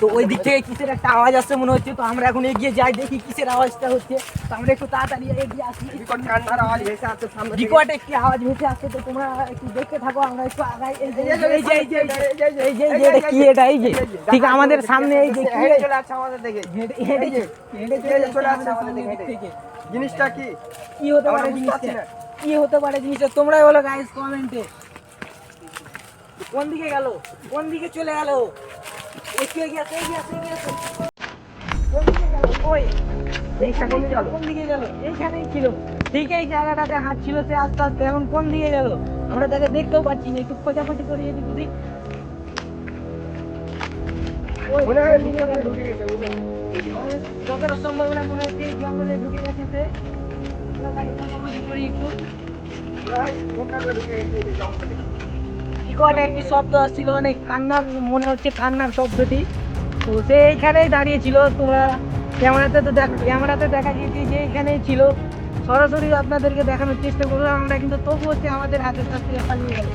তো ওই দিক থেকে কিসের একটা আওয়াজ আসছে মনে হচ্ছে, তো আমরা এখন এগিয়ে যাই দেখি কিসের আওয়াজটা হচ্ছে। তো আমরা একটু তাড়াতাড়ি এগিয়ে আসি। রিকর্ড একটি আওয়াজ ভেসে আসছে, তো তোমরা একটু দেখতে থাকো, আমরা একটু আগাই। এই যে এটা কি, এটা এই যে ঠিক আমাদের সামনে এই যে হেঁটে চলে আসছে আমাদের দিকে। জিনিসটা কি কি হতে পারে, জিনিসটা কি হতে পারে, জিনিসটা তোমরাই বলো গাইস কমেন্টে। কোন দিকে গেল, কোন দিকে চলে গেল, একটু এগিয়ে আসো, এগিয়ে আসো, এগিয়ে আসো। কোন দিকে গেল, ওই কোন দিকে গেল, এইখানেই ছিল, ঠিক এই জায়গাটাতে হাঁটছিল সে আস্তে আস্তে, এখন কোন দিকে গেল আমরা তাকে দেখতেও পাচ্ছি না, একটু খোঁজাখুঁজি করি এদিক ওদিক। ওই যতটা সম্ভাবনা মনে হচ্ছে এই জঙ্গলে ঢুকে গেছে সে। আমরা তাকে খোঁজাখুঁজি করি একটু। রিকর্ডে একটি শব্দ আসছিল, অনেক কান্নার, মনে হচ্ছে কান্নার শব্দটি। তো সে এইখানেই দাঁড়িয়েছিল, তোমরা ক্যামেরাতে দেখা গিয়েছে যে এইখানেই ছিল। সরাসরি আপনাদেরকে দেখানোর চেষ্টা করলাম আমরা, কিন্তু তবুও হচ্ছে আমাদের হাতের কাছ থেকে পালিয়ে গেল।